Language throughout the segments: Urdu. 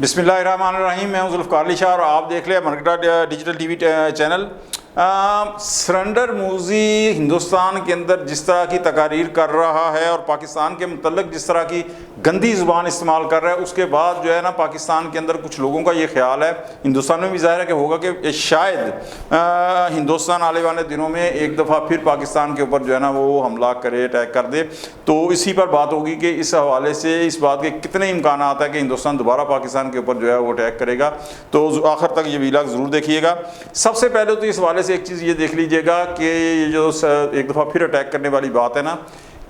بسم اللہ الرحمن الرحیم. میں ہوں ذوالفقار علی شاہ اور آپ دیکھ لیں مرکٹا ڈیجیٹل ٹی وی چینل. سرنڈر موزی ہندوستان کے اندر جس طرح کی تقاریر کر رہا ہے اور پاکستان کے متعلق جس طرح کی گندی زبان استعمال کر رہا ہے، اس کے بعد جو ہے نا پاکستان کے اندر کچھ لوگوں کا یہ خیال ہے، ہندوستان میں بھی ظاہر ہے کہ ہوگا، کہ شاید ہندوستان آنے والے دنوں میں ایک دفعہ پھر پاکستان کے اوپر جو ہے نا وہ حملہ کرے، اٹیک کر دے. تو اسی پر بات ہوگی کہ اس حوالے سے اس بات کے کتنے امکانات ہیں کہ ہندوستان دوبارہ پاکستان کے اوپر جو ہے وہ اٹیک کرے گا. تو آخر تک یہ ویلاگ ضرور دیکھیے گا. سب سے پہلے تو اس حوالے سے ایک چیز یہ دیکھ لیجئے گا کہ یہ جو ایک دفعہ پھر اٹیک کرنے والی بات ہے نا،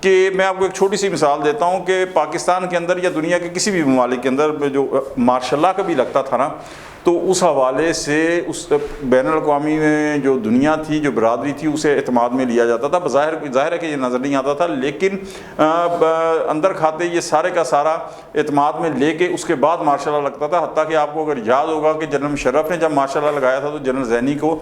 کہ میں آپ کو ایک چھوٹی سی مثال دیتا ہوں کہ پاکستان کے اندر یا دنیا کے کسی بھی ممالک کے اندر جو مارشل لا کا بھی لگتا تھا نا، تو اس حوالے سے اس بین الاقوامی میں جو دنیا تھی، جو برادری تھی، اسے اعتماد میں لیا جاتا تھا. ظاہر ہے کہ یہ نظر نہیں آتا تھا، لیکن اندر کھاتے یہ سارے کا سارا اعتماد میں لے کے اس کے بعد مارشل لا لگتا تھا. حتیٰ کہ آپ کو اگر یاد ہوگا کہ جنرل مشرف نے جب مارشل لا لگایا تھا تو جنرل زینی کو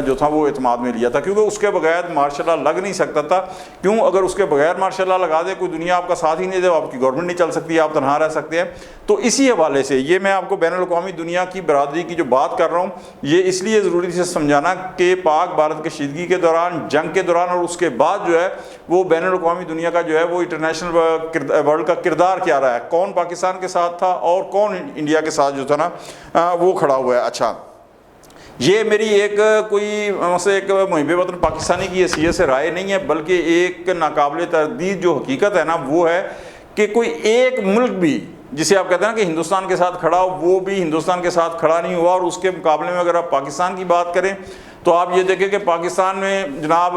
جو تھا وہ اعتماد میں لیا تھا، کیونکہ اس کے بغیر مارشل لا لگ نہیں سکتا تھا. کیوں؟ اگر اس کے بغیر مارشل لا لگا دے، کوئی دنیا آپ کا ساتھ ہی نہیں دے، آپ کی گورنمنٹ نہیں چل سکتی، آپ تنہا رہ سکتے ہیں. تو اسی حوالے سے یہ میں آپ کو بین الاقوامی دنیا کی برادری کی جو بات کر رہا ہوں، یہ اس لیے ضروری سے سمجھانا کہ پاک بھارت کشیدگی کے دوران، جنگ کے دوران اور اس کے بعد جو ہے وہ بین الاقوامی دنیا کا جو ہے وہ انٹرنیشنل ورلڈ کا کردار کیا رہا ہے، کون پاکستان کے ساتھ تھا اور کون انڈیا کے ساتھ جو تھا نا وہ کھڑا ہوا ہے. اچھا، یہ میری ایک کوئی مثلا ایک محب وطن پاکستانی کی حیثیت سے رائے نہیں ہے، بلکہ ایک ناقابل تردید جو حقیقت ہے نا وہ ہے کہ کوئی ایک ملک بھی جسے آپ کہتے ہیں نا کہ ہندوستان کے ساتھ کھڑا ہو، وہ بھی ہندوستان کے ساتھ کھڑا نہیں ہوا. اور اس کے مقابلے میں اگر آپ پاکستان کی بات کریں تو آپ یہ دیکھیں کہ پاکستان میں جناب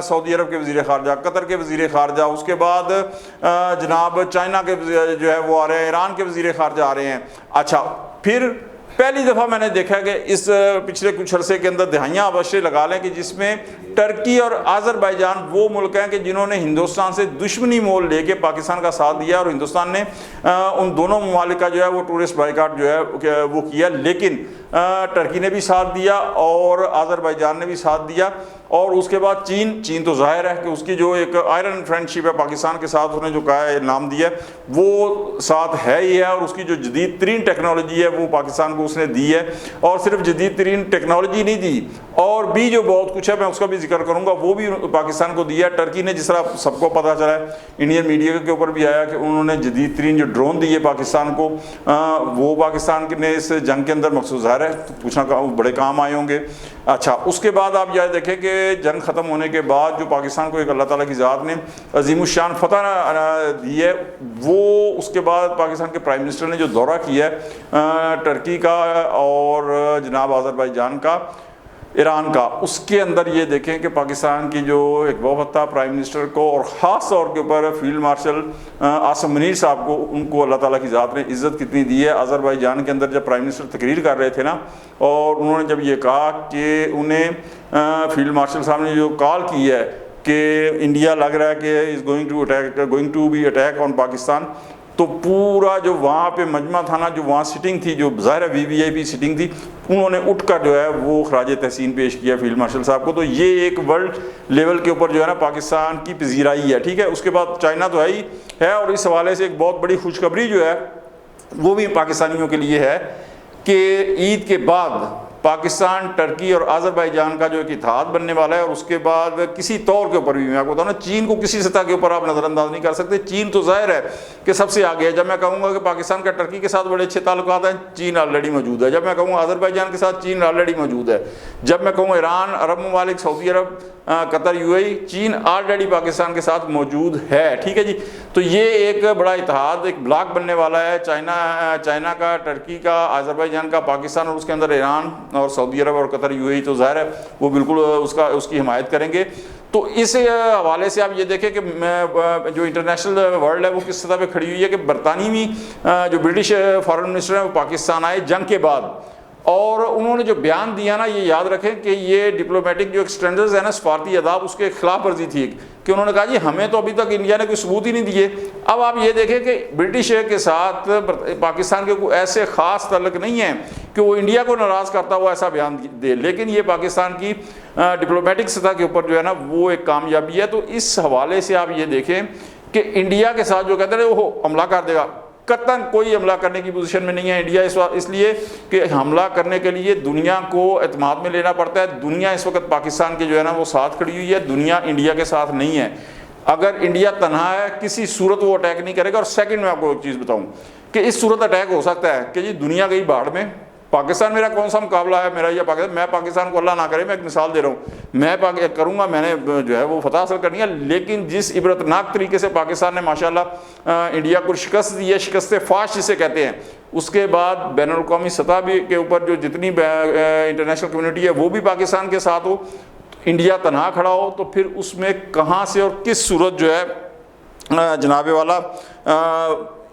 سعودی عرب کے وزیر خارجہ، قطر کے وزیر خارجہ، اس کے بعد جناب چائنا کے جو ہے وہ آ رہے ہیں، ایران کے وزیر خارجہ آ رہے ہیں. اچھا، پھر پہلی دفعہ میں نے دیکھا کہ اس پچھلے کچھ عرصے کے اندر دہائیاں ابشر لگا لیں کہ جس میں ٹرکی اور آذربائیجان وہ ملک ہیں کہ جنہوں نے ہندوستان سے دشمنی مول لے کے پاکستان کا ساتھ دیا، اور ہندوستان نے ان دونوں ممالک کا جو ہے وہ ٹورسٹ بائیکاٹ جو ہے وہ کیا. لیکن ٹرکی نے بھی ساتھ دیا اور آذربائیجان نے بھی ساتھ دیا. اور اس کے بعد چین تو ظاہر ہے کہ اس کی جو ایک آئرن فرینڈشپ ہے پاکستان کے ساتھ، اس نے جو کہا ہے، نام دیا ہے، وہ ساتھ ہے ہی ہے. اور اس کی جو جدید ترین ٹیکنالوجی ہے وہ پاکستان کو اس نے دی ہے. اور صرف جدید ترین ٹیکنالوجی نہیں دی، اور بھی جو بہت کچھ ہے میں اس کا بھی ذکر کروں گا، وہ بھی پاکستان کو دیا ہے. ٹرکی نے، جس طرح سب کو پتہ چلا ہے، انڈین میڈیا کے اوپر بھی آیا کہ انہوں نے جدید ترین جو ڈرون دیے پاکستان کو، وہ پاکستان نے اس جنگ کے اندر مخصوص ظاہر ہے پوچھنا بڑے کام آئے ہوں گے. اچھا، اس کے بعد آپ یہ دیکھیں کہ جنگ ختم ہونے کے بعد جو پاکستان کو ایک اللہ تعالیٰ کی ذات نے عظیم الشان فتح دی ہے، وہ اس کے بعد پاکستان کے پرائم منسٹر نے جو دورہ کیا ہے ٹرکی کا اور جناب آذربائیجان کا، ایران کا، اس کے اندر یہ دیکھیں کہ پاکستان کی جو ایک وفد پرائم منسٹر کو اور خاص طور کے اوپر فیلڈ مارشل عاصم منیر صاحب کو، ان کو اللہ تعالیٰ کی ذات نے عزت کتنی دی ہے. آذربائیجان کے اندر جب پرائم منسٹر تقریر کر رہے تھے نا، اور انہوں نے جب یہ کہا کہ انہیں فیلڈ مارشل صاحب نے جو کال کی ہے کہ انڈیا لگ رہا ہے کہ is going to be attack on Pakistan, تو پورا جو وہاں پہ مجمع تھا نا، جو وہاں سٹنگ تھی، جو ظاہر وی آئی پی سٹنگ تھی، انہوں نے اٹھ کر جو ہے وہ خراج تحسین پیش کیا فیلڈ مارشل صاحب کو. تو یہ ایک ورلڈ لیول کے اوپر جو ہے نا پاکستان کی پذیرائی ہے. ٹھیک ہے، اس کے بعد چائنا تو ہے ہی ہے، اور اس حوالے سے ایک بہت بڑی خوشخبری جو ہے وہ بھی پاکستانیوں کے لیے ہے کہ عید کے بعد پاکستان، ٹرکی اور آذربائیجان کا جو ایک اتحاد بننے والا ہے. اور اس کے بعد کسی طور کے اوپر بھی میں آپ کو بتاؤں نا، چین کو کسی سطح کے اوپر آپ نظر انداز نہیں کر سکتے. چین تو ظاہر ہے کہ سب سے آگے ہے. جب میں کہوں گا کہ پاکستان کا ٹرکی کے ساتھ بڑے اچھے تعلقات ہیں، چین آلریڈی موجود ہے. جب میں کہوں آذربائیجان کے ساتھ، چین آلریڈی موجود ہے. جب میں کہوں ایران، عرب ممالک، سعودی عرب، قطر، UAE، چین آلریڈی پاکستان کے ساتھ موجود ہے. ٹھیک ہے جی. تو یہ ایک بڑا اتحاد، ایک بلاک بننے والا ہے، چائنا کا، ٹرکی کا، آذربائیجان کا، پاکستان، اور اس کے اندر ایران اور سعودی عرب اور قطر، UAE تو ظاہر ہے وہ بالکل اس کی حمایت کریں گے. تو اس حوالے سے آپ یہ دیکھیں کہ جو انٹرنیشنل ورلڈ ہے وہ کس سطح پہ کھڑی ہوئی ہے کہ برطانوی جو برٹش فارن منسٹر ہیں وہ پاکستان آئے جنگ کے بعد، اور انہوں نے جو بیان دیا نا، یہ یاد رکھیں کہ یہ ڈپلومیٹک جو ایکسٹینڈرز ہیں نا، سفارتی آداب، اس کے خلاف ورزی تھی کہ انہوں نے کہا جی ہمیں تو ابھی تک انڈیا نے کوئی ثبوت ہی نہیں دیے. اب آپ یہ دیکھیں کہ برٹش کے ساتھ پاکستان کے کوئی ایسے خاص تعلق نہیں ہیں کہ وہ انڈیا کو ناراض کرتا ہوا ایسا بیان دے، لیکن یہ پاکستان کی ڈپلومیٹک سطح کے اوپر جو ہے نا وہ ایک کامیابی ہے. تو اس حوالے سے آپ یہ دیکھیں کہ انڈیا کے ساتھ جو کہتے ہیں وہ حملہ کر دے گا، قطعاً کوئی حملہ کرنے کی پوزیشن میں نہیں ہے انڈیا اس لیے کہ حملہ کرنے کے لیے دنیا کو اعتماد میں لینا پڑتا ہے. دنیا اس وقت پاکستان کے جو ہے نا وہ ساتھ کھڑی ہوئی ہے, دنیا انڈیا کے ساتھ نہیں ہے. اگر انڈیا تنہا ہے کسی صورت وہ اٹیک نہیں کرے گا. اور سیکنڈ میں آپ کو ایک چیز بتاؤں کہ اس صورت اٹیک ہو سکتا ہے کہ جی دنیا گئی باڑ میں, پاکستان میرا کون سا مقابلہ ہے میرا یا پاکستان, میں پاکستان کو اللہ نہ کرے, میں ایک مثال دے رہا ہوں, میں کروں گا, میں نے جو ہے وہ فتح حاصل کرنی ہے, لیکن جس عبرتناک طریقے سے پاکستان نے ماشاءاللہ انڈیا کو شکست دی ہے, شکست فاش جسے کہتے ہیں, اس کے بعد بین الاقوامی سطح بھی کے اوپر جو جتنی انٹرنیشنل کمیونٹی ہے وہ بھی پاکستان کے ساتھ ہو, انڈیا تنہا کھڑا ہو, تو پھر اس میں کہاں سے اور کس صورت جو ہے جناب والا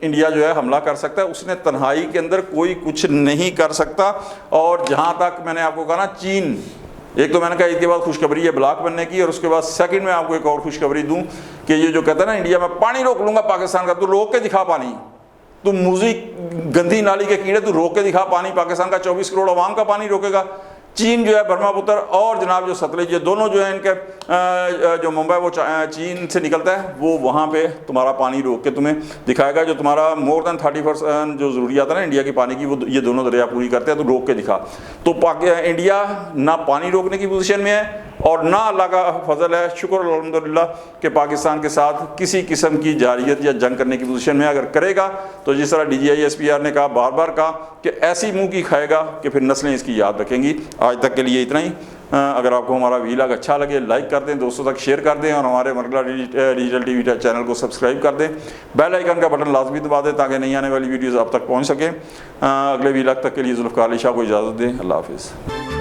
انڈیا جو ہے حملہ کر سکتا ہے. اس نے تنہائی کے اندر کوئی کچھ نہیں کر سکتا. اور جہاں تک میں نے آپ کو کہا نا چین, ایک تو میں نے کہا اس کے بعد خوشخبری ہے بلاک بننے کی, اور اس کے بعد سیکنڈ میں آپ کو ایک اور خوشخبری دوں کہ یہ جو کہتا ہے نا انڈیا میں پانی روک لوں گا پاکستان کا, تو روک کے دکھا پانی, تو موزی گندی نالی کے کیڑے تو روک کے دکھا پانی, پاکستان کا 24 کروڑ عوام کا پانی روکے گا. چین جو ہے برما پتر اور جناب جو ستلج, یہ دونوں جو ہیں ان کے جو ممبئی وہ چین سے نکلتا ہے, وہ وہاں پہ تمہارا پانی روک کے تمہیں دکھائے گا. جو تمہارا مور دین 30% جو ضروریات ہے نا انڈیا کی پانی کی, وہ یہ دونوں دریا پوری کرتے ہیں, تو روک کے دکھا. تو انڈیا نہ پانی روکنے کی پوزیشن میں ہے, اور نہ اللہ کا فضل ہے, شکر الحمدللہ کہ پاکستان کے ساتھ کسی قسم کی جارحیت یا جنگ کرنے کی پوزیشن میں. اگر کرے گا تو جس طرح DGI SPR نے کہا, بار بار کہا کہ ایسی منہ کی کھائے گا کہ پھر نسلیں اس کی یاد رکھیں گی. آج تک کے لیے اتنا ہی. اگر آپ کو ہمارا ویلاگ اچھا لگے لائک کر دیں, دوستوں تک شیئر کر دیں, اور ہمارے Margalla digital T V channel کو سبسکرائب کر دیں, بیل آئیکن کا بٹن لازمی دبا دیں تاکہ نئی آنے والی ویڈیوز آپ تک پہنچ سکیں. اگلے ویلاگ تک کے لیے ذوالفقار علی شاہ کو اجازت دیں. اللہ حافظ.